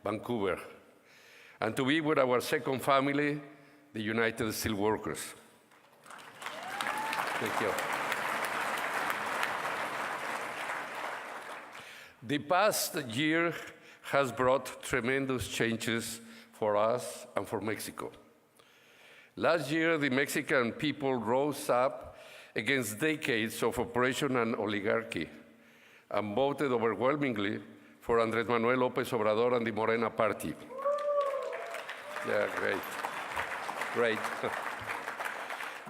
Vancouver, and to be with our second family, the United Steelworkers. Thank you. The past year has brought tremendous changes for us and for Mexico. Last year, the Mexican people rose up against decades of oppression and oligarchy and voted overwhelmingly for Andrés Manuel López Obrador and the Morena Party. Yeah, great. Great.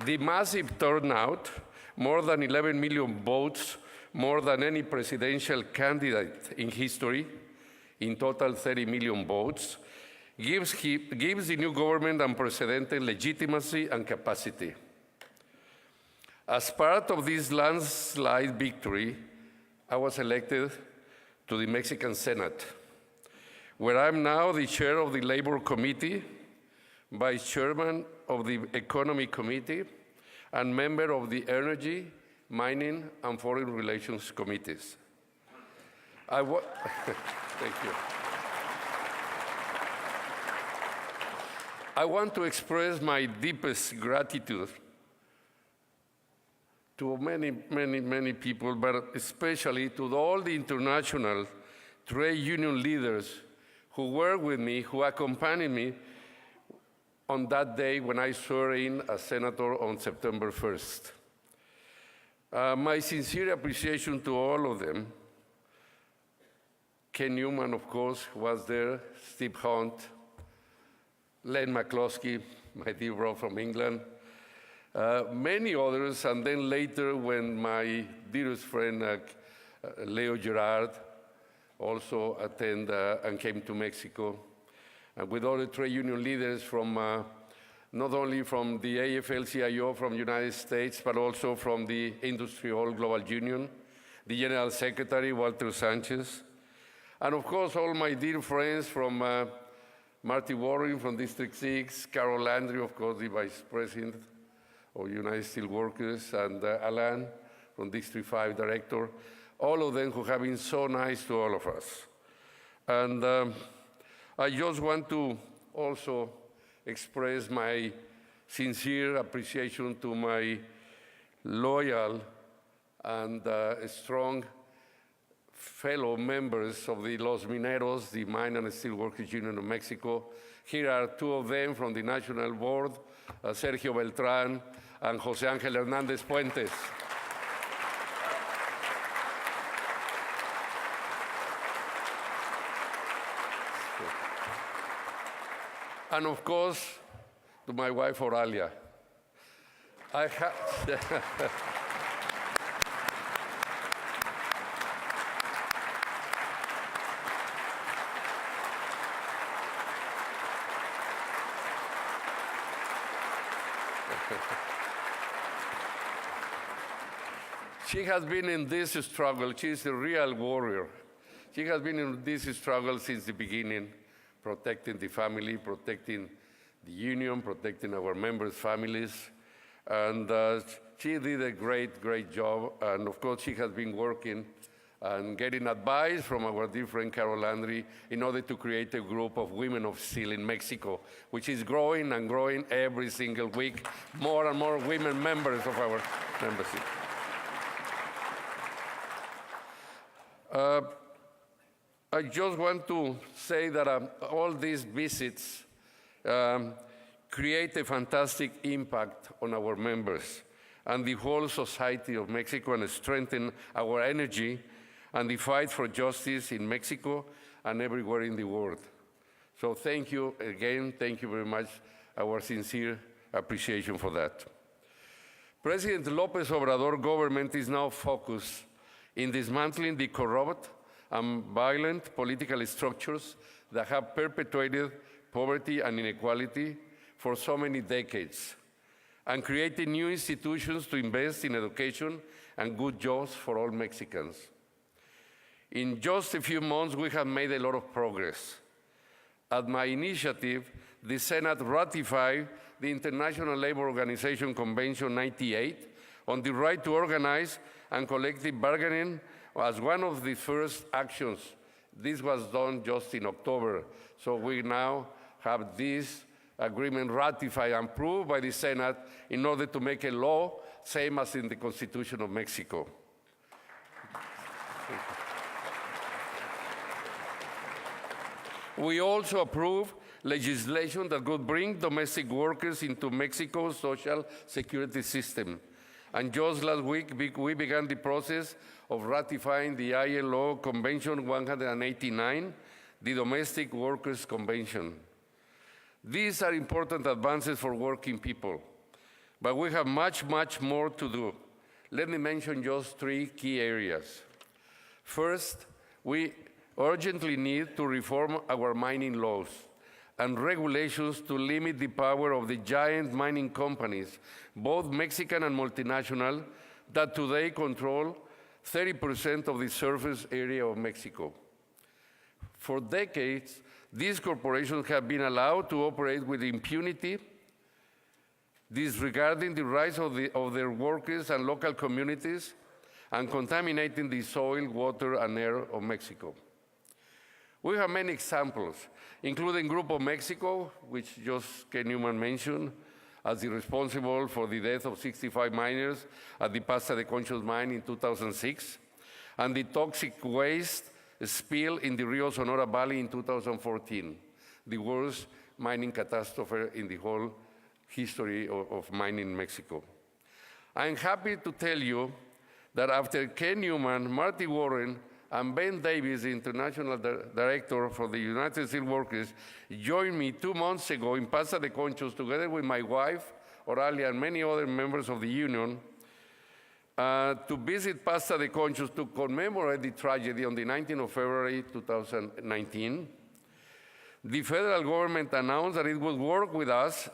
The massive turnout, more than 11 million votes, more than any presidential candidate in history, in total 30 million votes, gives the new government unprecedented legitimacy and capacity. As part of this landslide victory, I was elected to the Mexican Senate, where I'm now the chair of the Labor Committee, vice chairman of the Economy Committee, and member of the Energy, Mining, and Foreign Relations Committees. Thank you. I want to express my deepest gratitude to many people, but especially to all the international trade union leaders who were with me, who accompanied me on that day when I swore in as senator on September 1st. My sincere appreciation to all of them. Ken Newman, of course, was there, Steve Hunt, Len McCloskey, my dear bro from England, many others, and then later when my dearest friend Leo Gerard also attended and came to Mexico, and with all the trade union leaders from not only from the AFL-CIO from the United States, but also from the Industry All Global Union, the General Secretary, Walter Sanchez, and of course all my dear friends from Marty Warren from District 6, Carol Landry, of course, the Vice President of United Steelworkers, and Alan from District 5 Director, all of them who have been so nice to all of us. And I just want to also express my sincere appreciation to my loyal and strong fellow members of the Los Mineros, the Mine and Steelworkers Union of Mexico. Here are two of them from the National Board, Sergio Beltrán and José Ángel Hernández Puentes. And of course, to my wife, Oralia. She has been in this struggle. She's a real warrior. She has been in this struggle since the beginning, protecting the family, protecting the union, protecting our members' families. And she did a great job. And of course, she has been working and getting advice from our dear friend Carol Landry in order to create a group of women of steel in Mexico, which is growing and growing every single week. More and more women members of our membership. I just want to say that all these visits create a fantastic impact on our members and the whole society of Mexico, and strengthen our energy and the fight for justice in Mexico and everywhere in the world. So thank you again. Thank you very much. Our sincere appreciation for that. President López Obrador government is now focused in dismantling the corrupt and violent political structures that have perpetuated poverty and inequality for so many decades, and creating new institutions to invest in education and good jobs for all Mexicans. In just a few months, we have made a lot of progress. At my initiative, the Senate ratified the International Labor Organization Convention 98 on the right to organize and collective bargaining as one of the first actions This was done just in October. So we now have this agreement ratified and approved by the Senate in order to make a law, same as in the Constitution of Mexico. We also approved legislation that would bring domestic workers into Mexico's social security system. And just last week, we began the process of ratifying the ILO Convention 189, the Domestic Workers Convention. These are important advances for working people, but we have much, much more to do. Let me mention just 3 key areas. First, we urgently need to reform our mining laws and regulations to limit the power of the giant mining companies, both Mexican and multinational, that today control 30% of the surface area of Mexico. For decades, these corporations have been allowed to operate with impunity, disregarding the rights of their workers and local communities, and contaminating the soil, water, and air of Mexico. We have many examples, including Grupo Mexico, which just Ken Newman mentioned, as the responsible for the death of 65 miners at the Pasta de Conchos mine in 2006, and the toxic waste spill in the Rio Sonora Valley in 2014, the worst mining catastrophe in the whole history of mining in Mexico. I'm happy to tell you that after Ken Newman, Marty Warren, and Ben Davis, the international director for the United Steelworkers, joined me 2 months ago in Pasta de Conchos, together with my wife, Oralia, and many other members of the union, to visit Pasta de Conchos to commemorate the tragedy on the 19th of February 2019. The federal government announced that it would work with us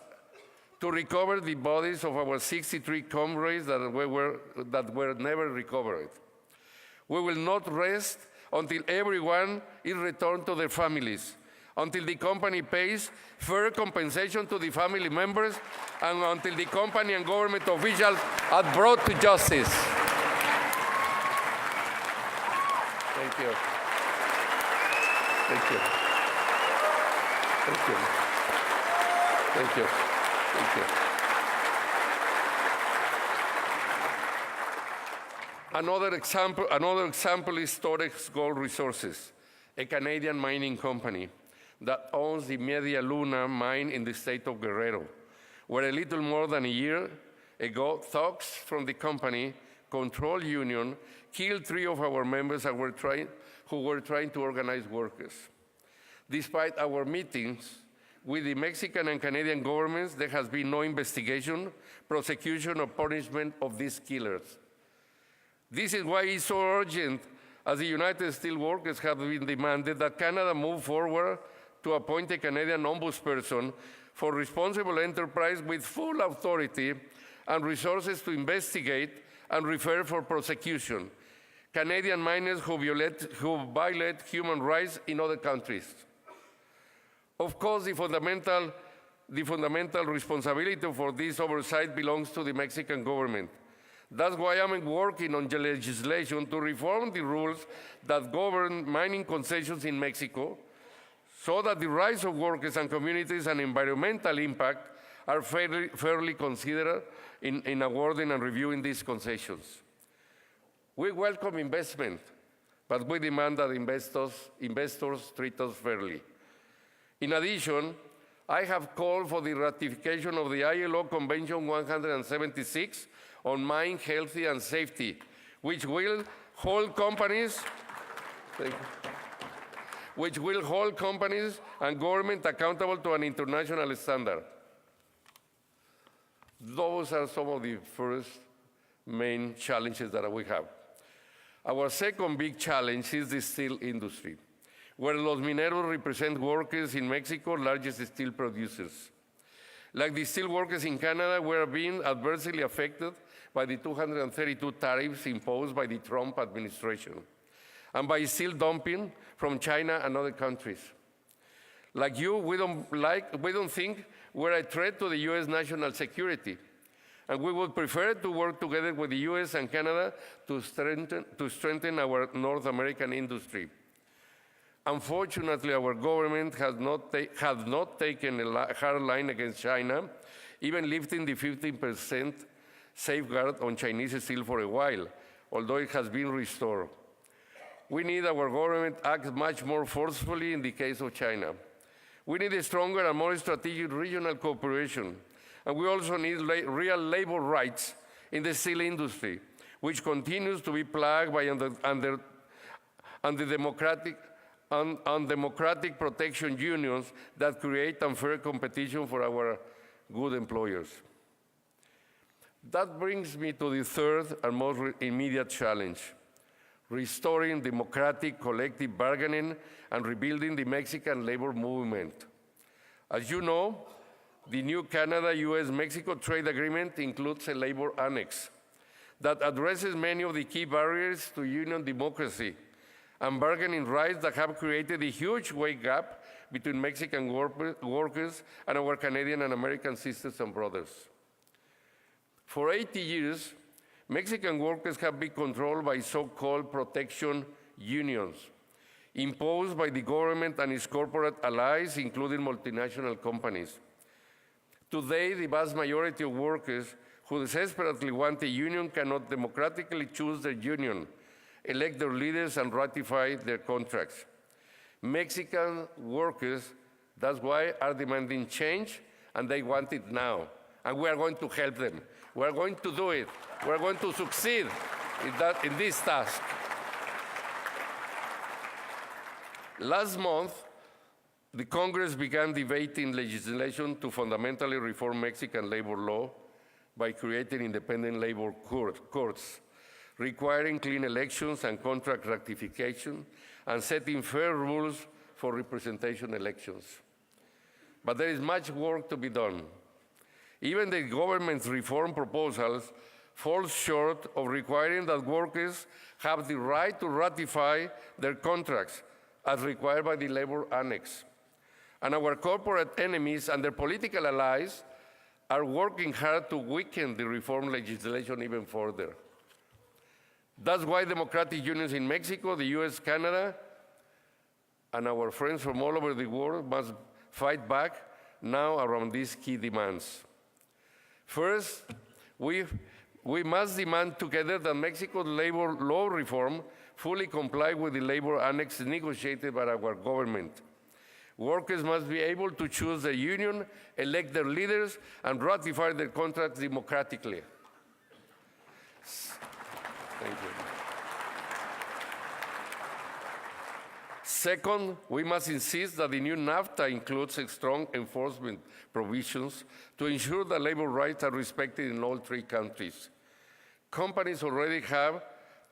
to recover the bodies of our 63 comrades that were never recovered. We will not rest until everyone is returned to their families, until the company pays fair compensation to the family members, and until the company and government officials are brought to justice. Thank you. Thank you. Thank you. Thank you. Thank you. Another example is Torex Gold Resources, a Canadian mining company that owns the Media Luna mine in the state of Guerrero, where a little more than a year ago, thugs from the company, Control Union, killed 3 of our members who were trying to organize workers. Despite our meetings with the Mexican and Canadian governments, there has been no investigation, prosecution, or punishment of these killers. This is why it's so urgent, as the United Steelworkers have been demanded, that Canada move forward to appoint a Canadian ombudsperson for responsible enterprise with full authority and resources to investigate and refer for prosecution Canadian miners who violate human rights in other countries. Of course, the fundamental responsibility for this oversight belongs to the Mexican government. That's why I'm working on the legislation to reform the rules that govern mining concessions in Mexico, so that the rights of workers and communities and environmental impact are fairly considered in awarding and reviewing these concessions. We welcome investment, but we demand that investors treat us fairly. In addition, I have called for the ratification of the ILO Convention 176 on mine health and safety, which will hold companies and government accountable to an international standard. Those are some of the first main challenges that we have. Our second big challenge is the steel industry, where Los Mineros represent workers in Mexico, largest steel producers. Like the steel workers in Canada, we are being adversely affected by the 232 tariffs imposed by the Trump administration, and by steel dumping from China and other countries. Like you, we don't think we're a threat to the U.S. national security, and we would prefer to work together with the U.S. and Canada to strengthen our North American industry. Unfortunately, our government has not taken a hard line against China, even lifting the 15% safeguard on Chinese steel for a while, although it has been restored. We need our government to act much more forcefully in the case of China. We need a stronger and more strategic regional cooperation, and we also need real labor rights in the steel industry, which continues to be plagued by undemocratic protection unions that create unfair competition for our good employers. That brings me to the third and most immediate challenge: restoring democratic collective bargaining and rebuilding the Mexican labor movement. As you know, the new Canada-US-Mexico trade agreement includes a labor annex that addresses many of the key barriers to union democracy and bargaining rights that have created a huge wage gap between Mexican workers and our Canadian and American sisters and brothers. For 80 years, Mexican workers have been controlled by so-called protection unions, imposed by the government and its corporate allies, including multinational companies. Today, the vast majority of workers who desperately want a union cannot democratically choose their union, elect their leaders, and ratify their contracts. Mexican workers, that's why, are demanding change, and they want it now. And we are going to help them. We are going to do it. We are going to succeed in this task. Last month, the Congress began debating legislation to fundamentally reform Mexican labor law by creating independent labor courts, requiring clean elections and contract ratification, and setting fair rules for representation elections. But there is much work to be done. Even the government's reform proposals fall short of requiring that workers have the right to ratify their contracts as required by the labor annex. And our corporate enemies and their political allies are working hard to weaken the reform legislation even further. That's why democratic unions in Mexico, the US, Canada, and our friends from all over the world must fight back now around these key demands. First, we must demand together that Mexico's labor law reform fully comply with the labor annex negotiated by our government. Workers must be able to choose their union, elect their leaders, and ratify their contracts democratically. Thank you. Second, we must insist that the new NAFTA includes strong enforcement provisions to ensure that labor rights are respected in all three countries. Companies already have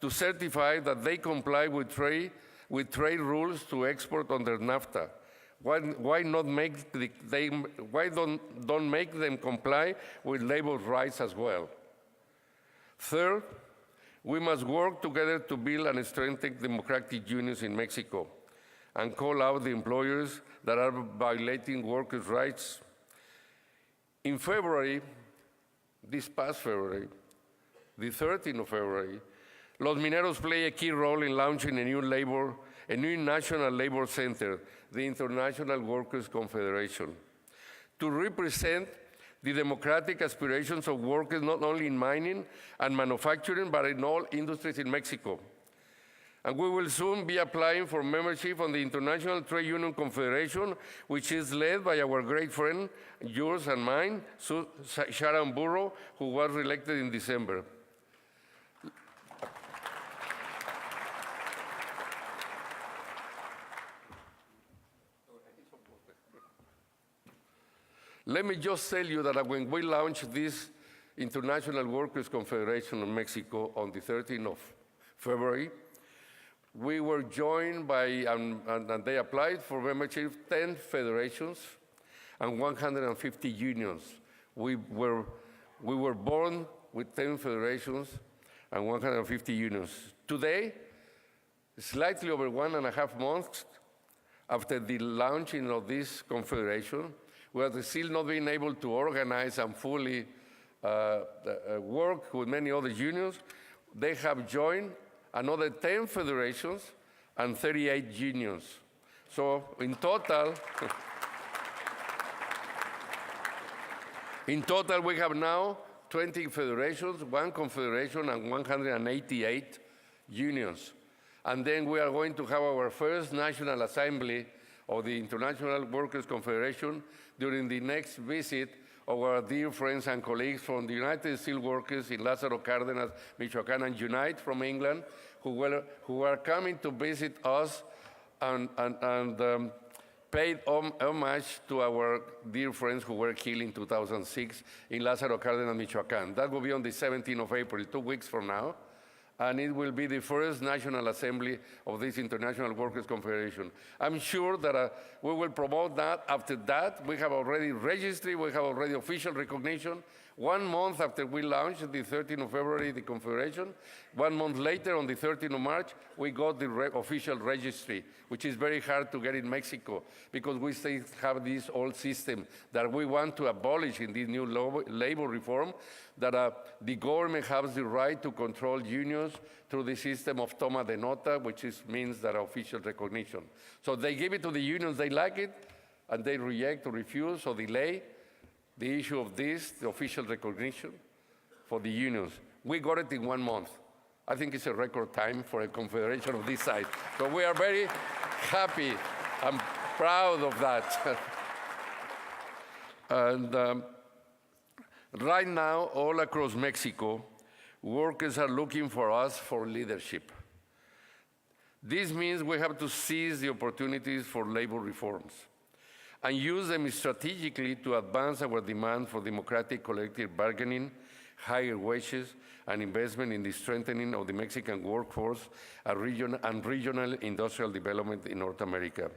to certify that they comply with trade rules to export under NAFTA. Why don't make them comply with labor rights as well? Third, we must work together to build and strengthen democratic unions in Mexico and call out the employers that are violating workers' rights. In February, this past February, the 13th of February, Los Mineros play a key role in launching a new national labor center, the International Workers' Confederation, to represent the democratic aspirations of workers not only in mining and manufacturing, but in all industries in Mexico. And we will soon be applying for membership on the International Trade Union Confederation, which is led by our great friend, yours and mine, Sharon Burrow, who was elected in December. Let me just tell you that when we launched this International Workers' Confederation in Mexico on the 13th of February, we were joined by, and they applied for membership, 10 federations and 150 unions. We were born with 10 federations and 150 unions. Today, slightly over 1.5 months after the launching of this confederation, we are still not being able to organize and fully work with many other unions. They have joined another 10 federations and 38 unions. So in total, we have now 20 federations, 1 confederation, and 188 unions. And then we are going to have our first National Assembly of the International Workers' Confederation during the next visit of our dear friends and colleagues from the United Steelworkers in Lázaro Cárdenas, Michoacán, and Unite from England, who are coming to visit us and paid homage to our dear friends who were killed in 2006 in Lázaro Cárdenas, Michoacán. That will be on the 17th of April, 2 weeks from now. And it will be the first National Assembly of this International Workers' Confederation. I'm sure that we will promote that. After that, we have already registry, we have already official recognition. 1 month after we launched, the 13th of February, the Confederation, 1 month later, on the 13th of March, we got the official registry, which is very hard to get in Mexico, because we still have this old system that we want to abolish in this new labor reform, that the government has the right to control unions through the system of toma de nota, which means that official recognition. So they give it to the unions, they like it, and they reject or refuse or delay the issue of this, the official recognition for the unions. We got it in 1 month. I think it's a record time for a confederation of this size. So we are very happy and proud of that. And right now, all across Mexico, workers are looking for us for leadership. This means we have to seize the opportunities for labor reforms and use them strategically to advance our demand for democratic collective bargaining, higher wages, and investment in the strengthening of the Mexican workforce and regional industrial development in North America.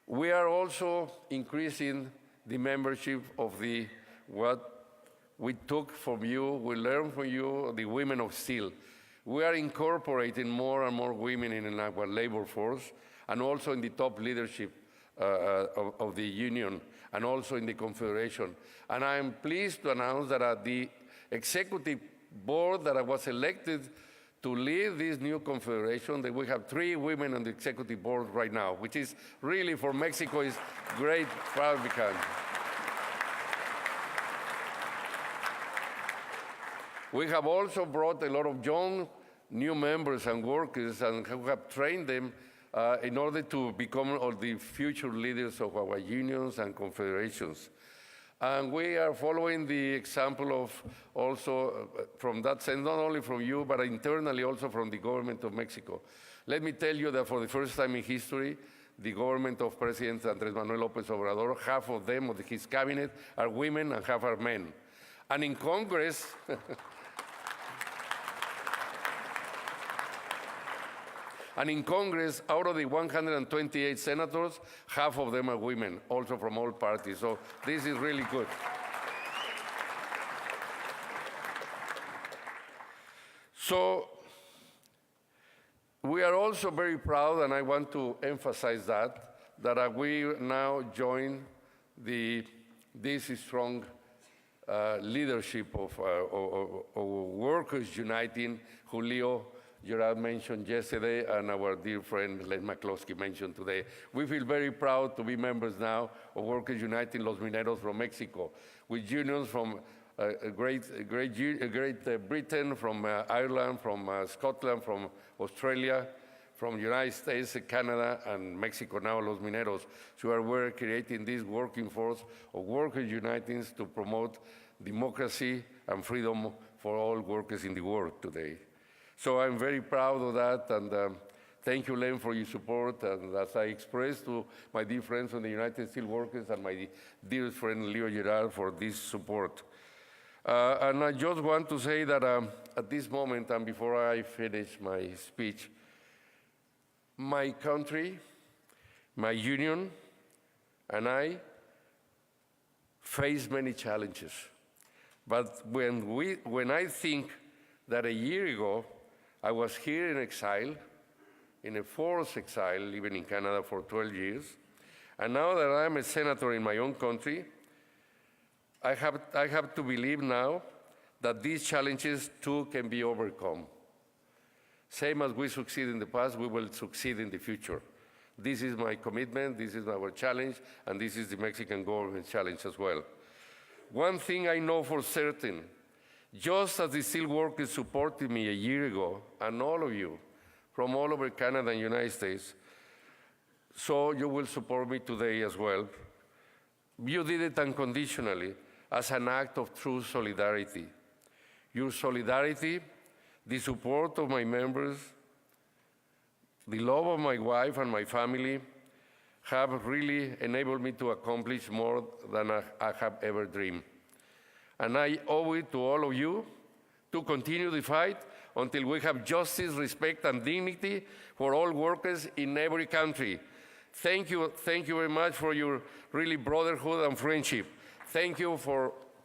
We are also increasing the membership of what we took from you, we learned from you, the women of steel. We are incorporating more and more women in our labor force, and also in the top leadership of the union, and also in the Confederation. And I am pleased to announce that the executive board that I was elected to lead this new confederation, that we have 3 women on the executive board right now, which is really, for Mexico, is great, proud because. We have also brought a lot of young new members and workers, and who have trained them in order to become all the future leaders of our unions and confederations. And we are following the example of also from that sense, not only from you, but internally also from the government of Mexico. Let me tell you that for the first time in history, the government of President Andrés Manuel López Obrador, half of them, of his cabinet, are women and half are men. And in Congress, and in Congress, out of the 128 senators, half of them are women, also from all parties. So this is really good. So we are also very proud, and I want to emphasize that we now join this strong leadership of workers uniting, Julio Gerard mentioned yesterday, and our dear friend Len McCloskey mentioned today. We feel very proud to be members now of Workers Uniting Los Mineros from Mexico, with unions from Great Britain, from Ireland, from Scotland, from Australia, from the United States, Canada, and Mexico now, Los Mineros. So we're creating this working force of Workers Uniting to promote democracy and freedom for all workers in the world today. So I'm very proud of that, and thank you, Len, for your support. And as I expressed to my dear friends from the United Steelworkers and my dear friend Leo Gerard for this support. And I just want to say that at this moment, and before I finish my speech, my country, my union, and I face many challenges. But when I think that a year ago, I was here in exile, in a forced exile, living in Canada for 12 years. And now that I'm a senator in my own country, I have to believe now that these challenges too can be overcome. Same as we succeed in the past, we will succeed in the future. This is my commitment, this is our challenge, and this is the Mexican government challenge as well. One thing I know for certain, just as the Steelworkers supported me a year ago, and all of you from all over Canada and United States, so you will support me today as well. You did it unconditionally as an act of true solidarity. Your solidarity, the support of my members, the love of my wife and my family have really enabled me to accomplish more than I have ever dreamed. And I owe it to all of you to continue the fight until we have justice, respect, and dignity for all workers in every country. Thank you very much for your really brotherhood and friendship. Thank you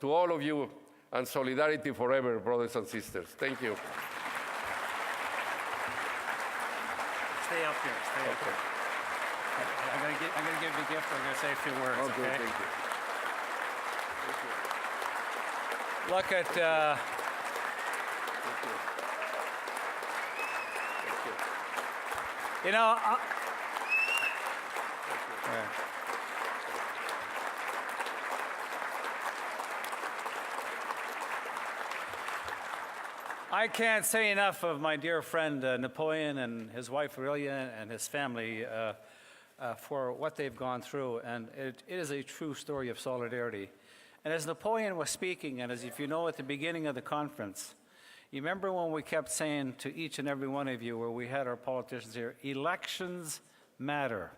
to all of you, and solidarity forever, brothers and sisters. Thank you. Stay up here. Stay up here. I'm going to give you a gift. I'm going to say a few words. Okay. Thank you. Thank you. Look at. Thank you. Thank you. You know. I can't say enough of my dear friend Napoleon and his wife Aurelia and his family for what they've gone through, and it is a true story of solidarity. And as Napoleon was speaking, and as if you know at the beginning of the conference, you remember when we kept saying to each and every one of you, where we had our politicians here, elections matter.